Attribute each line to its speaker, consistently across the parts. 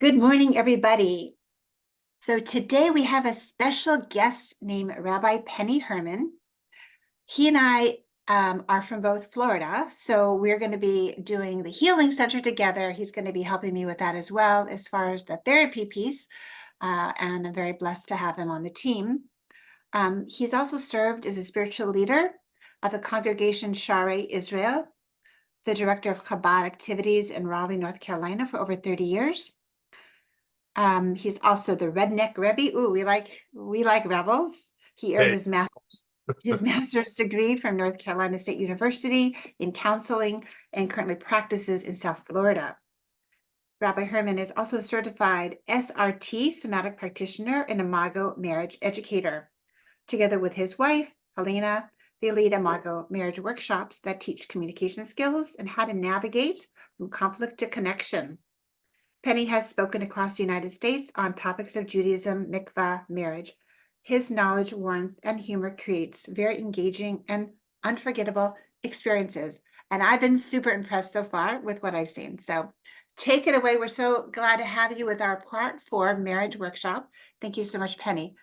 Speaker 1: Good morning, everybody. So today we have a special guest named Rabbi Penny Herman. He and I are from both Florida, so we're going to be doing the Healing Center together. He's going to be helping me with that as well, as far as the therapy piece, and I'm very blessed to have him on the team. He's also served as a spiritual leader of the congregation Share Israel, the director of Chabad activities in Raleigh, North Carolina for over 30 years. He's also the redneck Rebbe. Ooh, we like rebels. He earned
Speaker 2: Hey,
Speaker 1: his master's degree from North Carolina State University in counseling and currently practices in South Florida. Rabbi Herman is also a certified SRT, somatic practitioner, and Imago marriage educator. Together with his wife, Helena, they lead Imago marriage workshops that teach communication skills and how to navigate from conflict to connection. Penny has spoken across the United States on topics of Judaism, mikvah, marriage. His knowledge, warmth, and humor creates very engaging and unforgettable experiences. And I've been super impressed so far with what I've seen. So take it away. We're so glad to have you with our Part 4 marriage workshop. Thank you so much, Penny.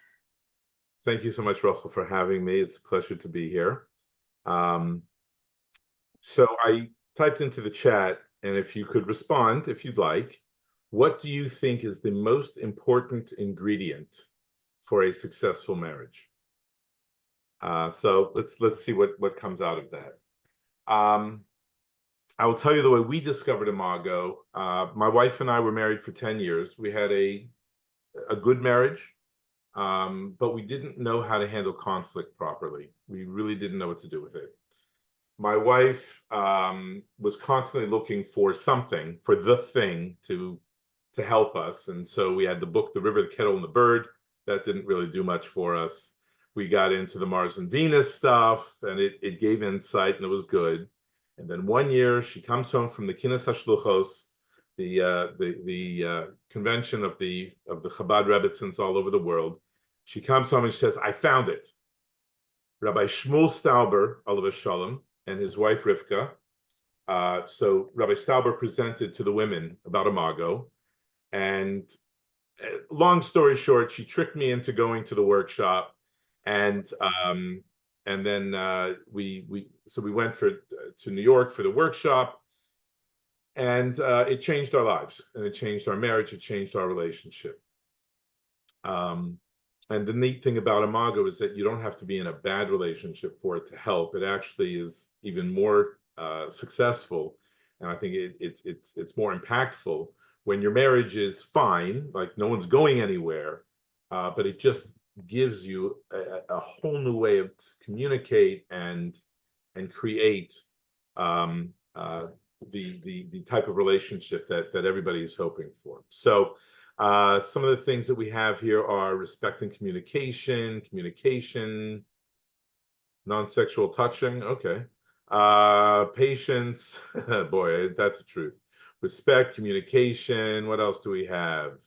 Speaker 2: thank you so much, Rochel, for having me. It's a pleasure to be here. Um, so I typed into the chat, and if you could respond, if you'd like, what do you think is the most important ingredient for a successful marriage? So let's see what comes out of that. I will tell you the way we discovered Imago. My wife and I were married for 10 years. We had a good marriage. But we didn't know how to handle conflict properly. We really didn't know what to do with it. My wife was constantly looking for something, for the thing to help us. And so we had the book, The River, the Kettle, and the Bird. That didn't really do much for us. We got into the Mars and Venus stuff, and it gave insight, and it was good. And then one year, she comes home from the Kinas HaShluchos, the convention of the Chabad Rebbetzins all over the world. She comes home and she says, "I found it." Rabbi Shmuel Stauber, Alav Shalom, and his wife Rivka. So Rabbi Stauber presented to the women about Imago, and long story short, she tricked me into going to the workshop, and then we went to New York for the workshop. And it changed our lives, and it changed our marriage, it changed our relationship. And the neat thing about Imago is that you don't have to be in a bad relationship for it to help. It actually is even more successful, and I think it's more impactful when your marriage is fine, like no one's going anywhere, but it just gives you a whole new way of communicate and create the type of relationship that everybody is hoping for. So some of the things that we have here are respect and communication, non-sexual touching, okay. Patience, boy, that's the truth. Respect, communication, what else do we have?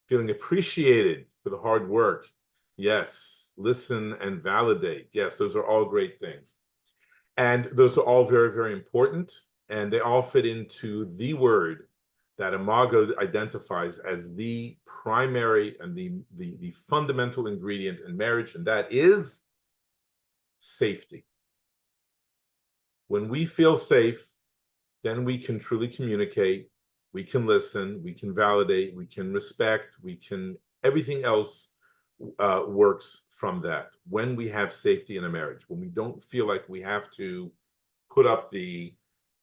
Speaker 2: Feeling appreciated for the hard work. Yes, listen and validate. Yes, those are all great things. And those are all very, very important. And they all fit into the word that Imago identifies as the primary and the fundamental ingredient in marriage, and that is safety. When we feel safe, then we can truly communicate, we can listen, we can validate, we can respect, everything else works from that. When we have safety in a marriage, when we don't feel like we have to put up the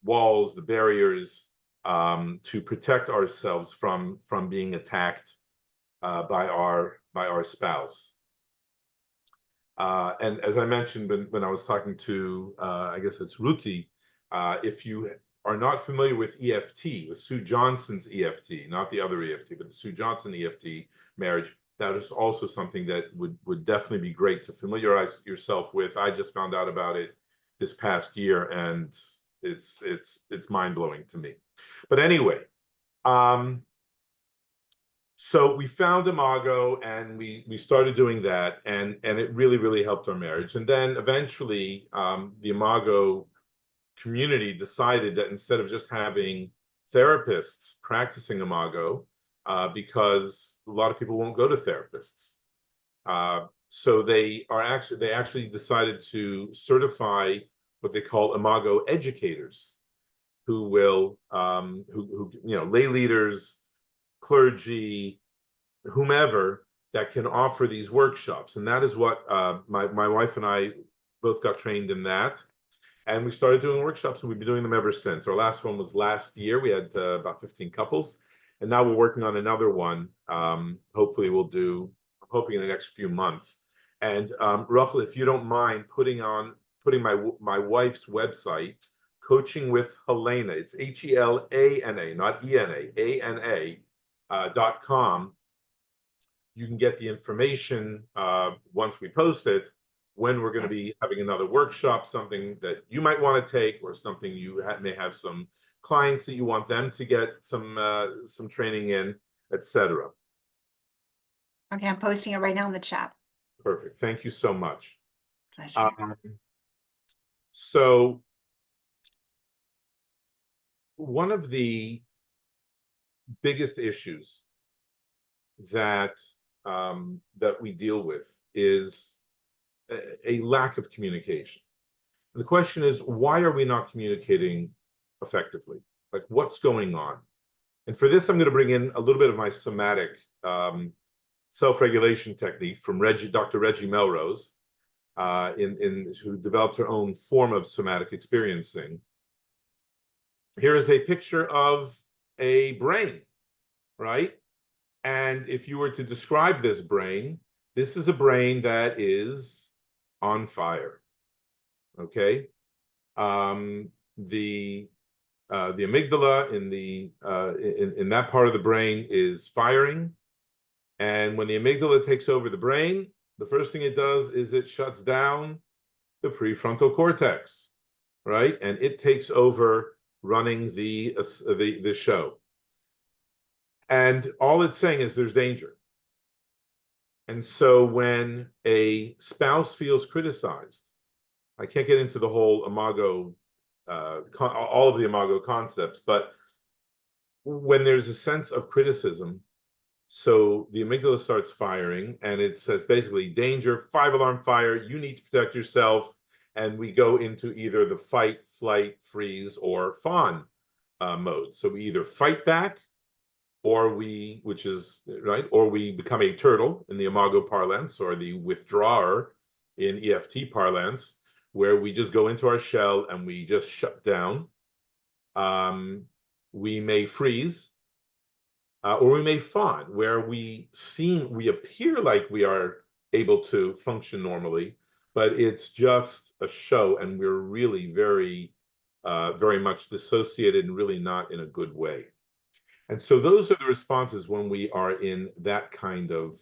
Speaker 2: walls, the barriers, to protect ourselves from being attacked by our spouse. And as I mentioned when I was talking to, I guess it's Ruti, if you are not familiar with EFT, with Sue Johnson's EFT, not the other EFT, but the Sue Johnson EFT marriage, that is also something that would definitely be great to familiarize yourself with. I just found out about it this past year, and it's mind-blowing to me. But anyway, so we found Imago, and we started doing that, and it really helped our marriage. And then eventually the Imago community decided that instead of just having therapists practicing Imago, because a lot of people won't go to therapists. So they actually decided to certify what they call Imago educators, who will who lay leaders, clergy, whomever, that can offer these workshops. And that is what my wife and I both got trained in that. And we started doing workshops, and we've been doing them ever since. Our last one was last year. We had about 15 couples. And now we're working on another one. Hopefully we'll do, I'm hoping in the next few months. And Rochel, if you don't mind putting my wife's website, Coaching with Helena. It's HELANA, not ENA, ANA.com. You can get the information once we post it, when we're going to be having another workshop, something that you might want to take, or something you may have some clients that you want them to get some training in, etc.
Speaker 1: Okay, I'm posting it right now in the chat.
Speaker 2: Perfect. Thank you so much.
Speaker 1: Pleasure.
Speaker 2: So one of the biggest issues that that we deal with is a lack of communication. And the question is, why are we not communicating effectively? Like, what's going on? And for this, I'm going to bring in a little bit of my somatic self-regulation technique from Dr. Reggie Melrose, who developed her own form of somatic experiencing. Here is a picture of a brain, right? And if you were to describe this brain, this is a brain that is on fire. Okay, the amygdala in that part of the brain is firing, and when the amygdala takes over the brain, the first thing it does is it shuts down the prefrontal cortex, right? And it takes over running the show. And all it's saying is there's danger. And so when a spouse feels criticized, I can't get into the whole Imago, all of the Imago concepts, but when there's a sense of criticism, so the amygdala starts firing, and it says basically, danger, 5-alarm fire, you need to protect yourself. And we go into either the fight, flight, freeze, or fawn mode. So we either fight back, or we become a turtle in the Imago parlance, or the withdrawer in EFT parlance, where we just go into our shell and we just shut down. We may freeze, or we may fawn, where we appear like we are able to function normally, but it's just a show, and we're really very much dissociated, and really not in a good way. And so those are the responses when we are in that kind of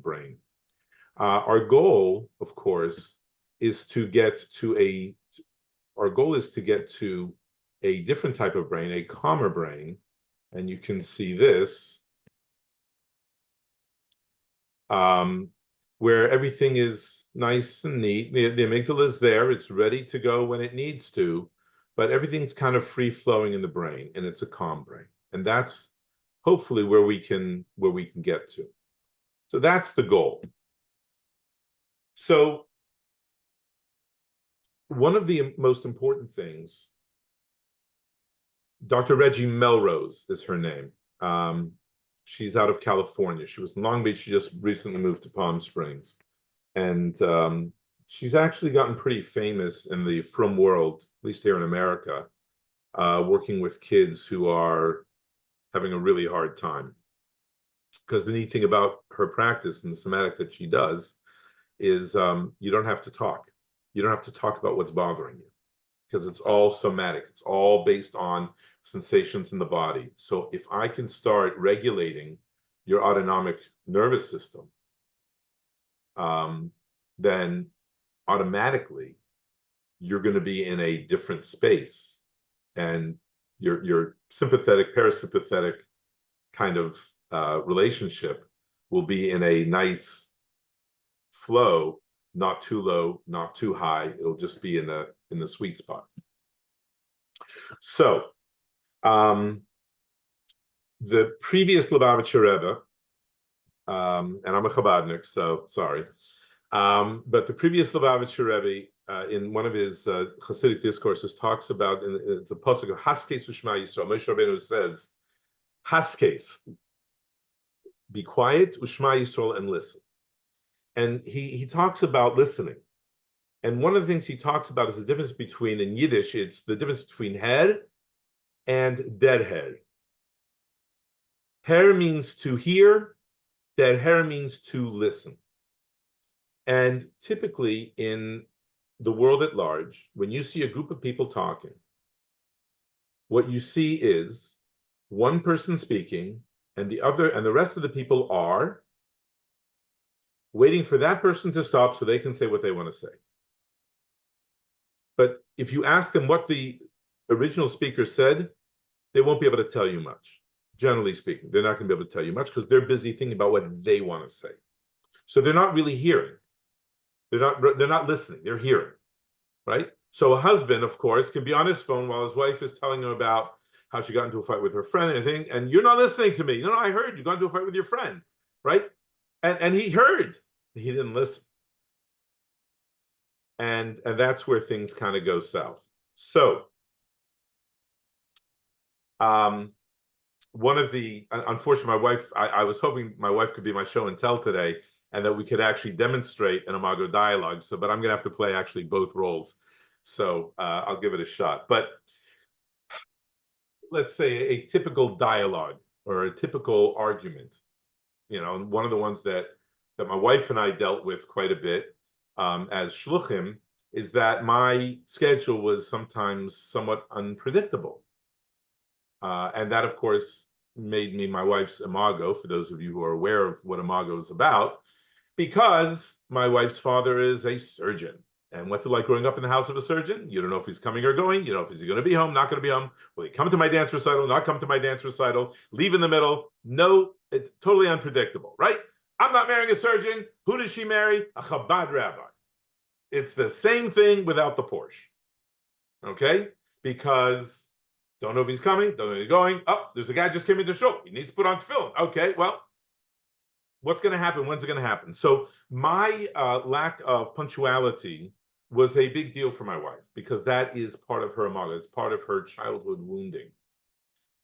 Speaker 2: brain. Our goal, of course, is to get to a different type of brain, a calmer brain. And you can see this, where everything is nice and neat. The amygdala is there, it's ready to go when it needs to, but everything's kind of free flowing in the brain, and it's a calm brain. And that's hopefully where we can get to. So that's the goal. So one of the most important things, Dr. Reggie Melrose is her name. She's out of California. She was in Long Beach. She just recently moved to Palm Springs. And she's actually gotten pretty famous in the frum world, at least here in America, working with kids who are having a really hard time. Because the neat thing about her practice and the somatic that she does is you don't have to talk. You don't have to talk about what's bothering you, because it's all somatic. It's all based on sensations in the body. So if I can start regulating your autonomic nervous system, then automatically you're going to be in a different space, and your sympathetic, parasympathetic kind of relationship will be in a nice flow, not too low, not too high. It'll just be in the sweet spot. So The previous Lubavitcher Rebbe, and I'm a Chabadnik, so sorry, but the previous Lubavitcher Rebbe, in one of his Hasidic discourses, talks about, it's a pasuk of Haskes Ushma Yisrael. Moshe Rabbeinu says, Haskes, be quiet, Ushma Yisrael, and listen. And he talks about listening. And one of the things he talks about is the difference between, in Yiddish, it's the difference between her and dead her. Her means to hear, dead her means to listen. And typically in the world at large, when you see a group of people talking, what you see is one person speaking and the rest of the people are waiting for that person to stop so they can say what they want to say. But if you ask them what the original speaker said, they won't be able to tell you much. Generally speaking, they're not going to be able to tell you much because they're busy thinking about what they want to say. So they're not really hearing. They're not listening. They're hearing, right? So a husband, of course, can be on his phone while his wife is telling him about how she got into a fight with her friend and everything, and you're not listening to me. No, I heard you got into a fight with your friend, right? And he heard. He didn't listen. And that's where things kind of go south. So one of the, unfortunately, my wife, I was hoping my wife could be my show and tell today, and that we could actually demonstrate an Imago dialogue. So, but I'm going to have to play actually both roles. So I'll give it a shot. But let's say a typical dialogue or a typical argument, and one of the ones that my wife and I dealt with quite a bit as shluchim is that my schedule was sometimes somewhat unpredictable. And that, of course, made me my wife's imago, for those of you who are aware of what imago is about, because my wife's father is a surgeon. And what's it like growing up in the house of a surgeon? You don't know if he's coming or going. You know if he's going to be home, not going to be home. Will he come to my dance recital, not come to my dance recital, leave in the middle? No, it's totally unpredictable, right? I'm not marrying a surgeon. Who does she marry? A Chabad rabbi. It's the same thing without the Porsche, okay? Because don't know if he's coming, don't know if he's going. Oh, there's a guy just came into the show. He needs to put on tefillin. Okay, well, what's going to happen? When's it going to happen? So my lack of punctuality was a big deal for my wife because that is part of her imago. It's part of her childhood wounding.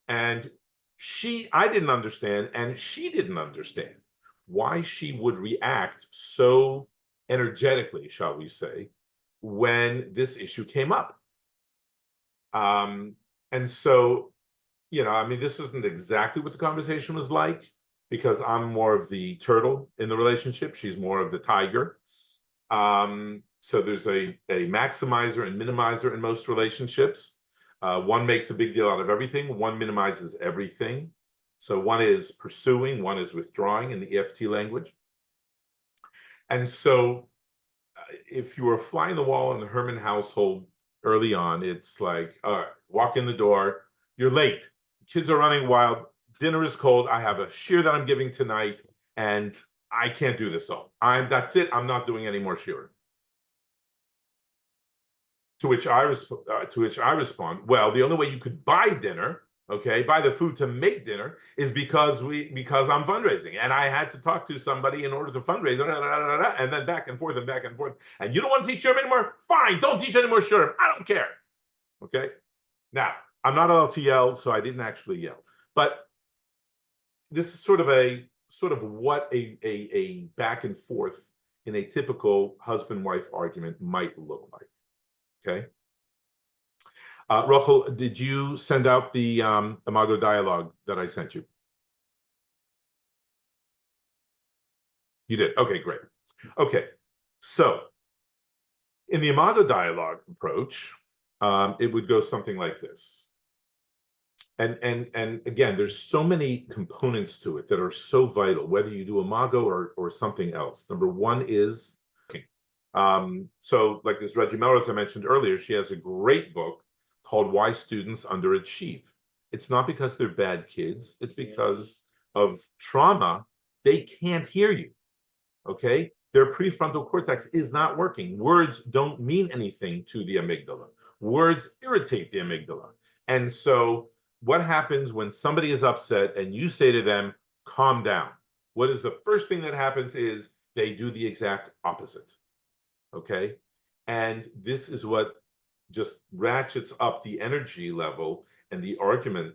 Speaker 2: And I didn't understand, and she didn't understand why she would react so energetically, shall we say, when this issue came up. And so, I mean, this isn't exactly what the conversation was like because I'm more of the turtle in the relationship. She's more of the tiger. So there's a maximizer and minimizer in most relationships. One makes a big deal out of everything. One minimizes everything. So one is pursuing, one is withdrawing in the EFT language. And so if you were a fly in the wall in the Herman household early on, it's like, all right, walk in the door, you're late, kids are running wild, dinner is cold, I have a shiur that I'm giving tonight, and I can't do this all. That's it, I'm not doing any more shiur. To which I respond, well, the only way you could buy dinner, okay, buy the food to make dinner, is because I'm fundraising, and I had to talk to somebody in order to fundraise, and then back and forth and back and forth. And you don't want to teach Shurim anymore? Fine, don't teach anymore Shurim. I don't care. Okay. Now I'm not allowed to yell, so I didn't actually yell. But this is sort of what a back and forth in a typical husband-wife argument might look like. Okay. Rochel, did you send out the Imago dialogue that I sent you? You did. Okay, great. Okay, so in the Imago dialogue approach, it would go something like this. And again, there's so many components to it that are so vital, whether you do Imago or something else. Number one is so like this Reggie Melrose I mentioned earlier, she has a great book called Why Students Underachieve. It's not because they're bad kids, it's because of trauma. They can't hear you, okay? Their prefrontal cortex is not working. Words don't mean anything to the amygdala. Words irritate the amygdala. And so what happens when somebody is upset and you say to them, calm down? What is the first thing that happens is they do the exact opposite. Okay? And this is what just ratchets up the energy level and the argument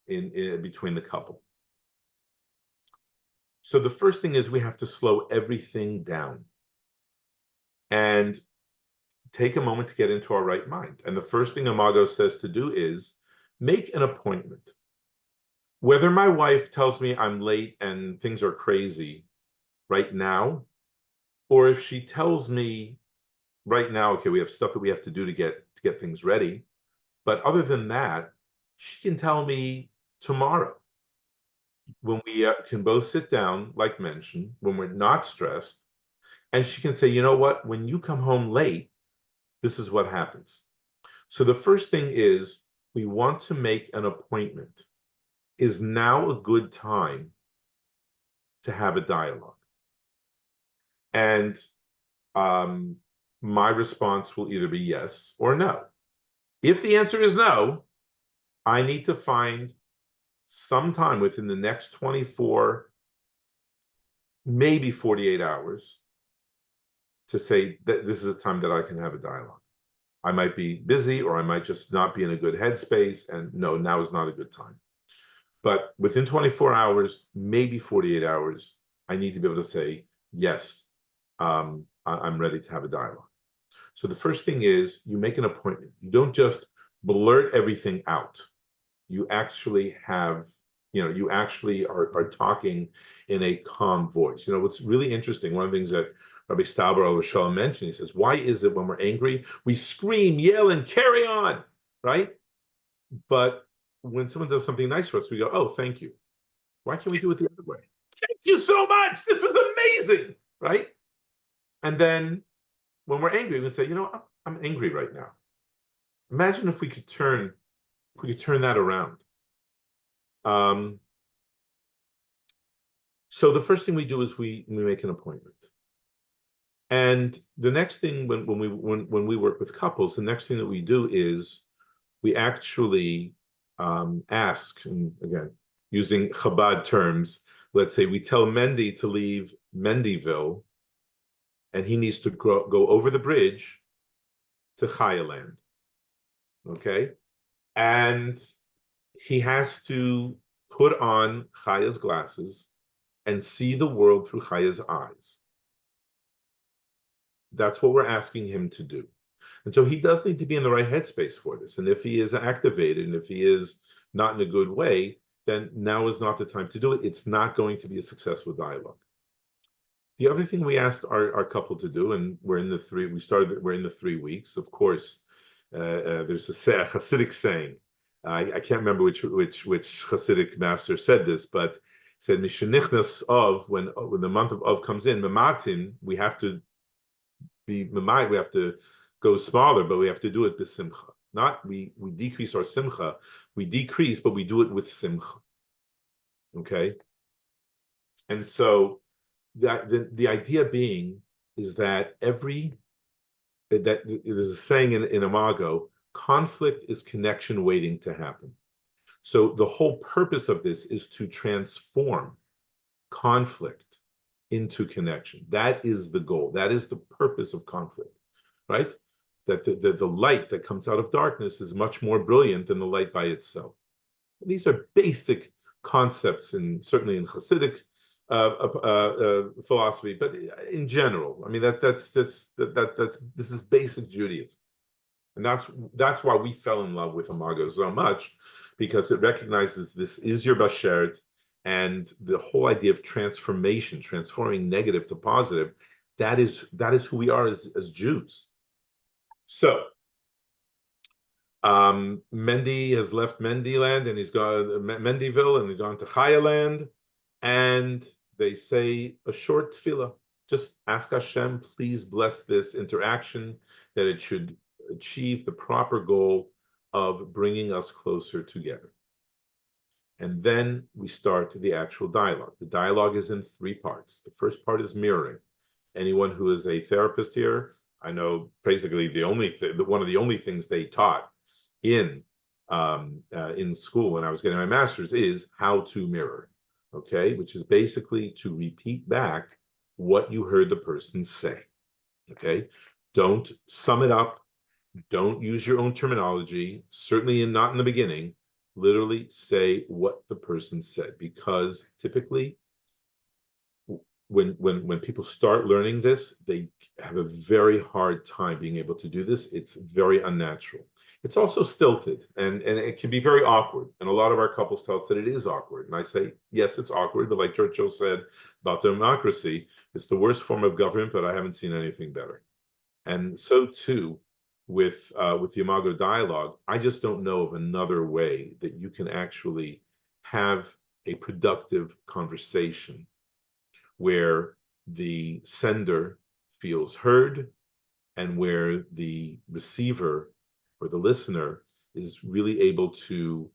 Speaker 2: in between the couple. So the first thing is we have to slow everything down and take a moment to get into our right mind. And the first thing Imago says to do is make an appointment. Whether my wife tells me I'm late and things are crazy right now, or if she tells me right now, okay, we have stuff that we have to do to get things ready. But other than that, she can tell me tomorrow when we can both sit down, like mentioned, when we're not stressed, and she can say, you know what, when you come home late, this is what happens. So the first thing is we want to make an appointment. Is now a good time to have a dialogue? And my response will either be yes or no. If the answer is no, I need to find some time within the next 24, maybe 48 hours to say that this is a time that I can have a dialogue. I might be busy or I might just not be in a good headspace, and no, now is not a good time. But within 24 hours, maybe 48 hours, I need to be able to say, yes, I'm ready to have a dialogue. So the first thing is you make an appointment. You don't just blurt everything out. You actually have, you actually are talking in a calm voice. What's really interesting, one of the things that Rabbi Stauber or Rochel mentioned, he says, why is it when we're angry, we scream, yell, and carry on, right? But when someone does something nice for us, we go, oh, thank you. Why can't we do it the other way? Thank you so much. This was amazing, right? And then when we're angry, we say, I'm angry right now. Imagine if we could turn that around. So the first thing we do is we make an appointment. And the next thing when we work with couples, the next thing that we do is we actually ask, and again, using Chabad terms, let's say we tell Mendy to leave Mendyville, and he needs to go over the bridge to Chaya land. Okay? And he has to put on Chaya's glasses and see the world through Chaya's eyes. That's what we're asking him to do. And so he does need to be in the right headspace for this. And if he is activated and if he is not in a good way, then now is not the time to do it. It's not going to be a successful dialogue. The other thing we asked our couple to do, and we're in the 3 weeks, of course, there's a Hasidic saying. I can't remember which Hasidic master said this, but said Mishenichnas of, when the month of Av comes in, Mematin, we have to go smaller, but we have to do it with simcha. Not we decrease our simcha, we decrease, but we do it with simcha. Okay? And so the idea being is that there's a saying in Imago, conflict is connection waiting to happen. So the whole purpose of this is to transform conflict into connection. That is the goal. That is the purpose of conflict, right? That the light that comes out of darkness is much more brilliant than the light by itself. These are basic concepts, certainly in Hasidic philosophy, but in general, I mean this is basic Judaism, and that's why we fell in love with Imago so much, because it recognizes this is your bashert, and the whole idea of transformation, transforming negative to positive, that is who we are as Jews. So Mendy has left Mendyland and he's gone Mendyville and he's gone to Chaya land, and they say a short tefillah. Just ask Hashem, please bless this interaction, that it should achieve the proper goal of bringing us closer together. And then we start the actual dialogue. The dialogue is in 3 parts. The first part is mirroring. Anyone who is a therapist here, I know basically one of the only things they taught in in school when I was getting my master's is how to mirror, okay, which is basically to repeat back what you heard the person say, okay? Don't sum it up. Don't use your own terminology, certainly not in the beginning. Literally say what the person said, because typically when people start learning this, they have a very hard time being able to do this. It's very unnatural. It's also stilted, and it can be very awkward. And a lot of our couples tell us that it is awkward. And I say, yes, it's awkward, but like Churchill said about democracy, it's the worst form of government, but I haven't seen anything better. And so too with the Imago dialogue, I just don't know of another way that you can actually have a productive conversation where the sender feels heard and where the receiver or the listener is really able to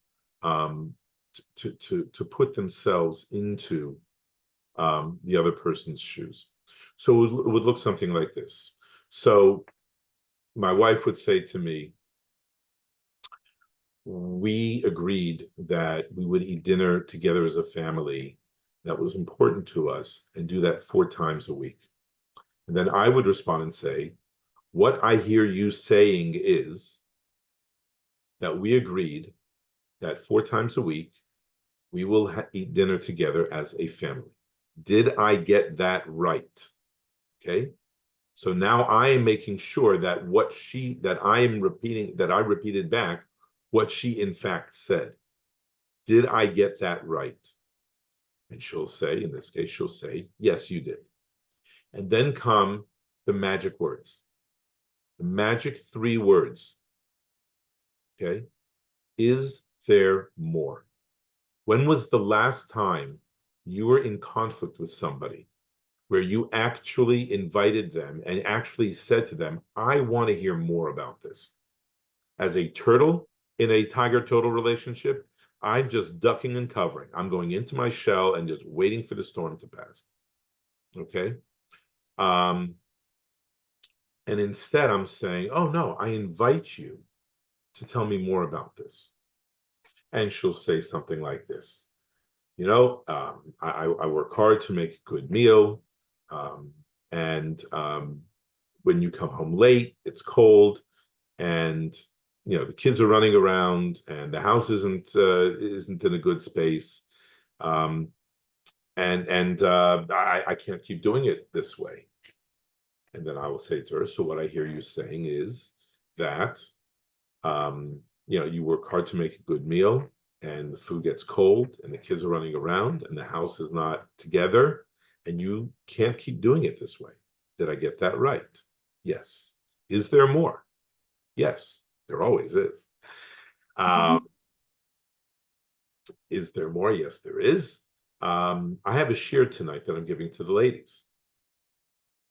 Speaker 2: put themselves into the other person's shoes. So it would look something like this. So my wife would say to me, we agreed that we would eat dinner together as a family. That was important to us, and do that 4 times a week. And then I would respond and say, what I hear you saying is that we agreed that 4 times a week we will eat dinner together as a family. Did I get that right? Okay. So now I am making sure that I repeated back what she in fact said. Did I get that right? And she'll say, in this case, she'll say, yes, you did. And then come the magic words, the magic 3 words. Okay. Is there more? When was the last time you were in conflict with somebody where you actually invited them and actually said to them, I want to hear more about this? As a turtle in a tiger-turtle relationship, I'm just ducking and covering. I'm going into my shell and just waiting for the storm to pass. Okay? And instead, I'm saying, oh, no, I invite you to tell me more about this. And she'll say something like this. I work hard to make a good meal. And when you come home late, it's cold, and the kids are running around, and the house isn't in a good space. I can't keep doing it this way. And then I will say to her, so what I hear you saying is that you work hard to make a good meal, and the food gets cold, and the kids are running around, and the house is not together, and you can't keep doing it this way. Did I get that right? Yes. Is there more? Yes, there always is. Is there more? Yes, there is. I have a shir tonight that I'm giving to the ladies.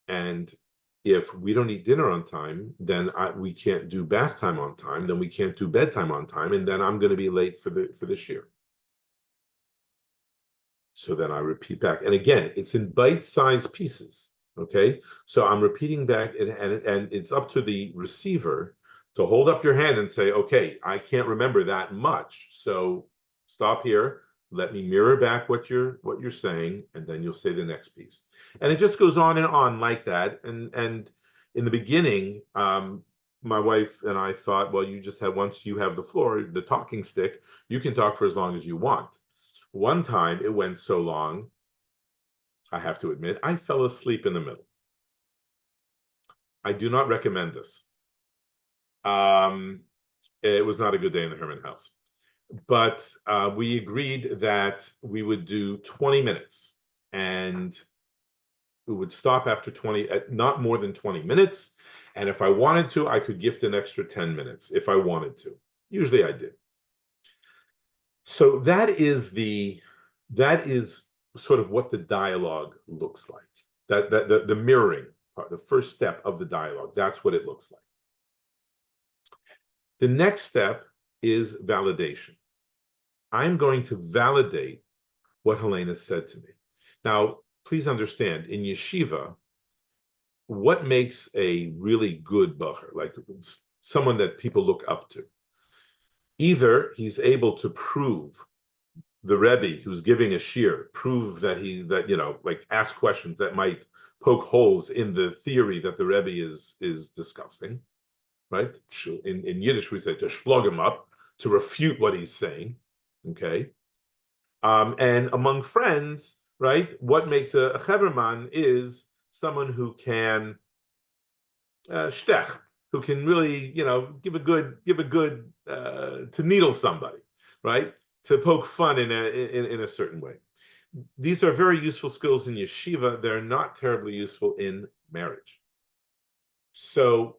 Speaker 2: And if we don't eat dinner on time, then we can't do bath time on time, then we can't do bedtime on time, and then I'm going to be late for the shir. So then I repeat back. And again, it's in bite-sized pieces. Okay. So I'm repeating back, and it's up to the receiver to hold up your hand and say, okay, I can't remember that much. So stop here. Let me mirror back what you're saying, and then you'll say the next piece. And it just goes on and on like that. And in the beginning, my wife and I thought, well, once you have the floor, the talking stick, you can talk for as long as you want. One time it went so long, I have to admit, I fell asleep in the middle. I do not recommend this. It was not a good day in the Herman house. But we agreed that we would do 20 minutes, and we would stop after 20, not more than 20 minutes. And if I wanted to, I could gift an extra 10 minutes if I wanted to. Usually I did. So that is sort of what the dialogue looks like. The mirroring part, the first step of the dialogue, that's what it looks like. The next step is validation. I'm going to validate what Helena said to me. Now, please understand, in yeshiva, what makes a really good bacher, like someone that people look up to? Either he's able to prove the Rebbe who's giving a shir, prove that like ask questions that might poke holes in the theory that the Rebbe is discussing, right? In Yiddish we say to shlog him up, to refute what he's saying, okay? And among friends, right, what makes a Cheverman is someone who can shtech, who can really, give a good to needle somebody, right? To poke fun in a certain way. These are very useful skills in yeshiva. They're not terribly useful in marriage. So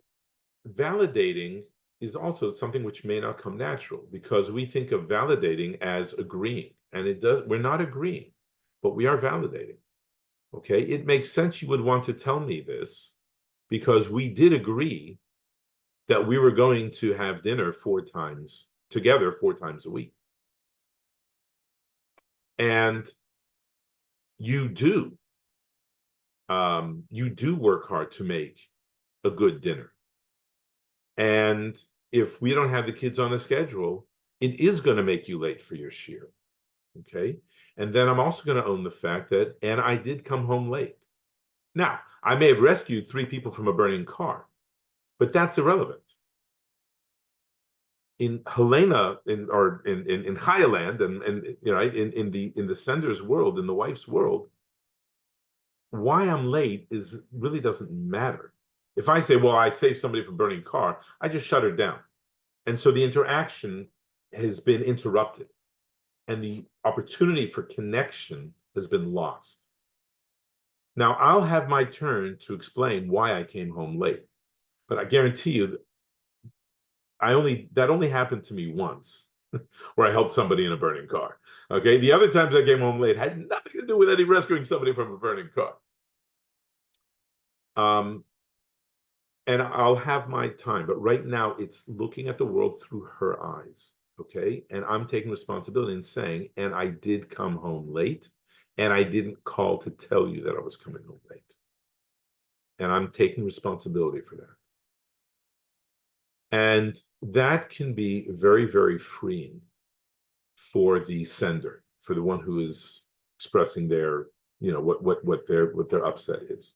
Speaker 2: validating is also something which may not come natural, because we think of validating as agreeing, and we're not agreeing, but we are validating. Okay, it makes sense you would want to tell me this, because we did agree that we were going to have dinner 4 times together, 4 times a week. And you do work hard to make a good dinner. And if we don't have the kids on a schedule, it is going to make you late for your shiur. Okay. And then I'm also going to own the fact that, and I did come home late. Now, I may have rescued 3 people from a burning car, but that's irrelevant. In Helena, in Chayaland, in the sender's world, in the wife's world, why I'm late really doesn't matter. If I say, well, I saved somebody from burning car, I just shut her down. And so the interaction has been interrupted, and the opportunity for connection has been lost. Now, I'll have my turn to explain why I came home late, but I guarantee you that only happened to me once, where I helped somebody in a burning car. Okay, the other times I came home late had nothing to do with any rescuing somebody from a burning car. And I'll have my time, but right now it's looking at the world through her eyes. Okay, and I'm taking responsibility and saying, and I did come home late, and I didn't call to tell you that I was coming home late, and I'm taking responsibility for that. And that can be very, very freeing for the sender, for the one who is expressing their, what their upset is.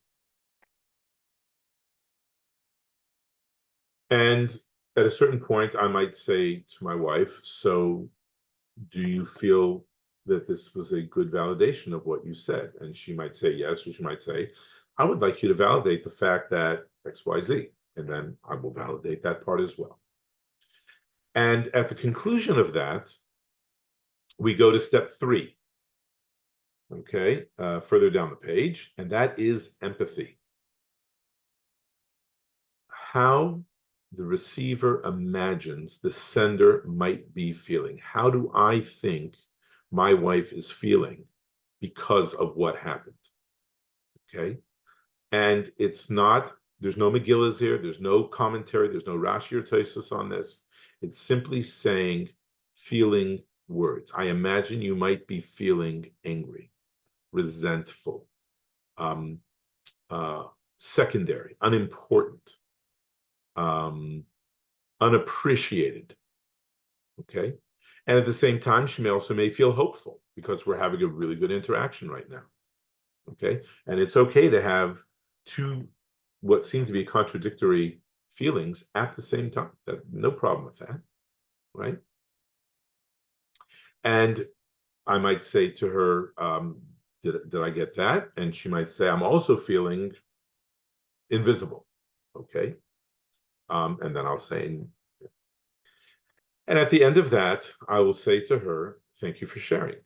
Speaker 2: And at a certain point, I might say to my wife, so do you feel that this was a good validation of what you said? And she might say yes, or she might say, I would like you to validate the fact that XYZ, and then I will validate that part as well. And at the conclusion of that, we go to step 3, okay, further down the page, and that is empathy. How the receiver imagines the sender might be feeling. How do I think my wife is feeling because of what happened? Okay, and it's not, there's no Megillas here, there's no commentary, there's no Rashi or Tosfos on this. It's simply saying, feeling words. I imagine you might be feeling angry, resentful, secondary, unimportant, unappreciated. Okay, and at the same time, she may feel hopeful because we're having a really good interaction right now. Okay, and it's okay to have 2 what seem to be contradictory feelings at the same time. No problem with that, right? And I might say to her, did I get that? And she might say, I'm also feeling invisible. Okay, and then I'll say, and at the end of that, I will say to her, thank you for sharing.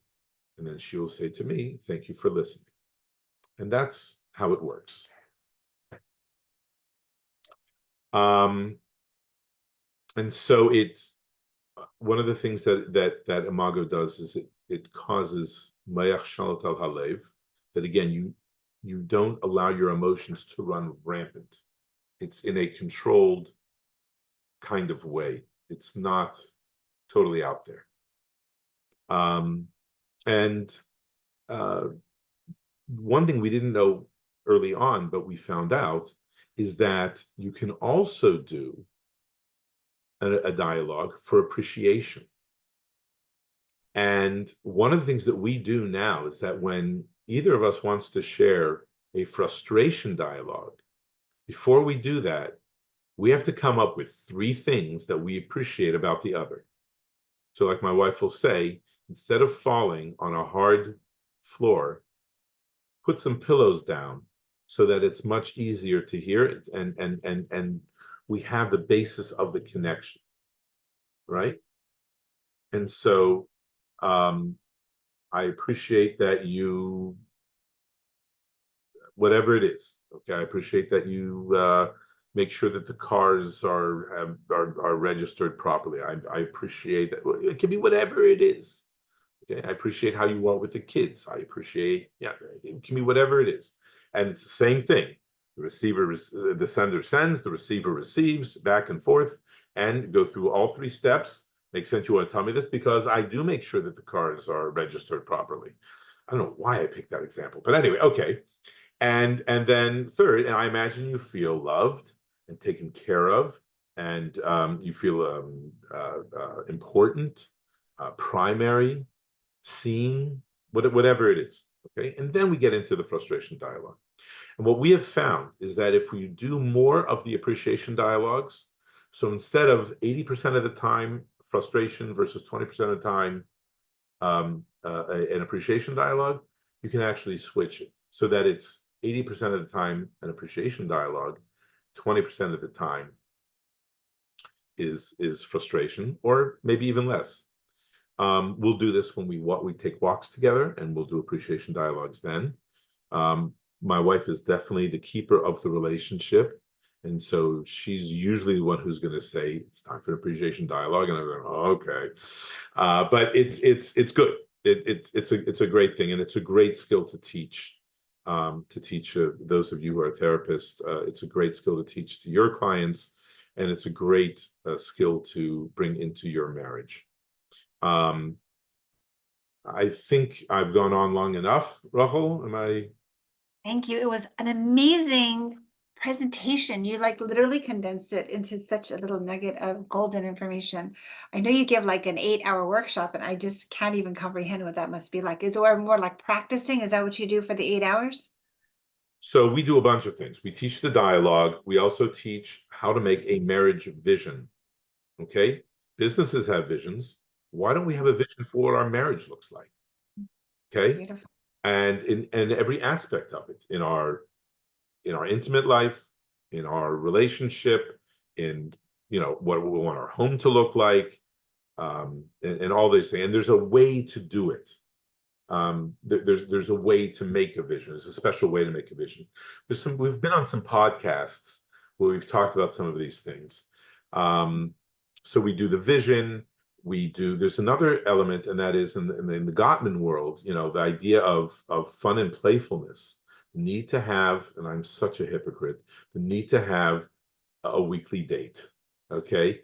Speaker 2: And then she will say to me, thank you for listening. And that's how it works. And so it's one of the things that Imago does is it causes mayach shalat al halev, that again you don't allow your emotions to run rampant. It's in a controlled kind of way. It's not totally out there. And one thing we didn't know early on, but we found out, is that you can also do a dialogue for appreciation. And one of the things that we do now is that when either of us wants to share a frustration dialogue, before we do that, we have to come up with 3 things that we appreciate about the other. So like my wife will say, instead of falling on a hard floor, put some pillows down so that it's much easier to hear it, and we have the basis of the connection, right? And so I appreciate that you, whatever it is, okay, I appreciate that you make sure that the cars are registered properly. I appreciate that. It can be whatever it is. Okay, I appreciate how you are with the kids. I appreciate, yeah, it can be whatever it is. And it's the same thing. The sender sends, the receiver receives, back and forth, and go through all 3 steps. Makes sense you want to tell me this because I do make sure that the cars are registered properly. I don't know why I picked that example, but anyway, okay. And then third, and I imagine you feel loved and taken care of, and you feel important, primary, seen, whatever it is. Okay, and then we get into the frustration dialogue. And what we have found is that if we do more of the appreciation dialogues, so instead of 80% of the time frustration versus 20% of the time an appreciation dialogue, you can actually switch it so that it's 80% of the time an appreciation dialogue, 20% of the time is frustration, or maybe even less. We'll do this when we take walks together, and we'll do appreciation dialogues then. My wife is definitely the keeper of the relationship, and so she's usually the one who's going to say it's time for an appreciation dialogue, and I'm going, oh, okay. But it's good. It's a great thing, and it's a great skill to teach. Those of you who are therapists, it's a great skill to teach to your clients, and it's a great skill to bring into your marriage. I think I've gone on long enough. Rochel, am I?
Speaker 1: Thank you. It was an amazing presentation. You like literally condensed it into such a little nugget of golden information. I know you give like an 8-hour workshop, and I just can't even comprehend what that must be like. Is it more like practicing? Is that what you do for the 8 hours?
Speaker 2: So we do a bunch of things. We teach the dialogue. We also teach how to make a marriage vision. Okay? Businesses have visions. Why don't we have a vision for what our marriage looks like? Okay?
Speaker 1: Beautiful.
Speaker 2: And in every aspect of it, in our intimate life, in our relationship, in what we want our home to look like, and all these things. And there's a way to do it. There's a way to make a vision. There's a special way to make a vision. We've been on some podcasts where we've talked about some of these things. So we do the vision. There's another element, and that is in the Gottman world, the idea of fun and playfulness. The need to have, and I'm such a hypocrite, the need to have a weekly date. Okay,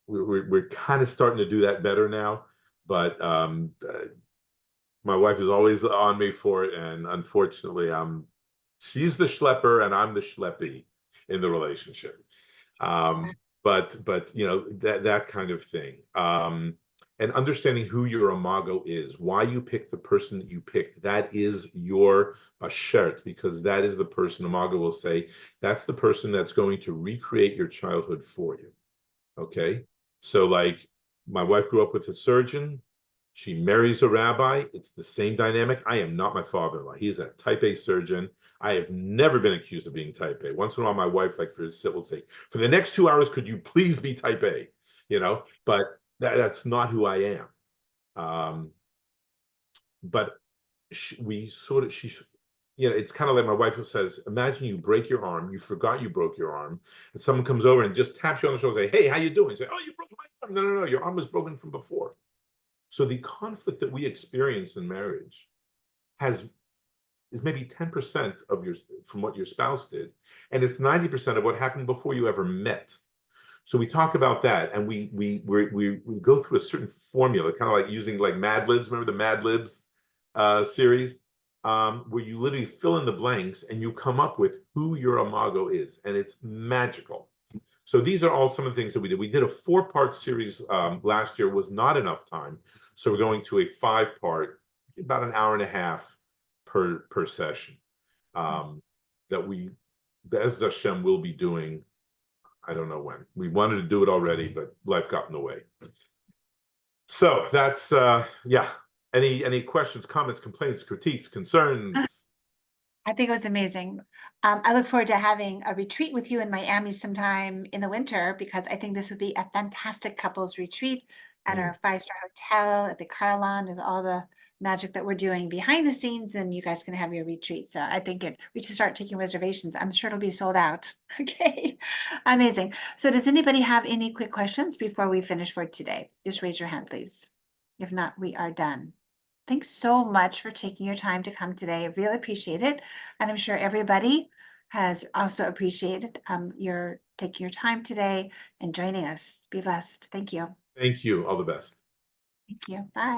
Speaker 2: we're kind of starting to do that better now, but my wife is always on me for it, and unfortunately, she's the schlepper and I'm the schleppy in the relationship. But that kind of thing. And understanding who your imago is, why you pick the person that you picked, that is your bashert, because that is the person, imago will say, that's the person that's going to recreate your childhood for you. Okay? So like, my wife grew up with a surgeon. She marries a rabbi. It's the same dynamic. I am not my father-in-law. He's a type A surgeon. I have never been accused of being type A. Once in a while, my wife, like for will say, for the next 2 hours, could you please be type A? But that's not who I am. But it's kind of like my wife says, imagine you break your arm, you forgot you broke your arm, and someone comes over and just taps you on the shoulder and say, hey, how you doing? Say, oh, you broke my arm. No, your arm was broken from before. So the conflict that we experience in marriage is maybe 10% from what your spouse did, and it's 90% of what happened before you ever met. So we talk about that, and we go through a certain formula, kind of like using like Mad Libs. Remember the Mad Libs series, where you literally fill in the blanks and you come up with who your imago is, and it's magical. So these are all some of the things that we did. We did a 4-part series last year, was not enough time. So we're going to a 5-part, about an hour and a half per session, that we, Be'ez Hashem, will be doing. I don't know when. We wanted to do it already, but life got in the way. So that's yeah. Any questions, comments, complaints, critiques, concerns?
Speaker 1: I think it was amazing. I look forward to having a retreat with you in Miami sometime in the winter, because I think this would be a fantastic couples retreat at our 5-star hotel at the Carillon, with all the magic that we're doing behind the scenes, and you guys can have your retreat. So I think we should start taking reservations. I'm sure it'll be sold out. Okay, amazing. So does anybody have any quick questions before we finish for today? Just raise your hand, please. If not, we are done. Thanks so much for taking your time to come today. I really appreciate it. And I'm sure everybody has also appreciated your taking your time today and joining us. Be blessed. Thank you.
Speaker 2: Thank you. All the best.
Speaker 1: Thank you. Bye.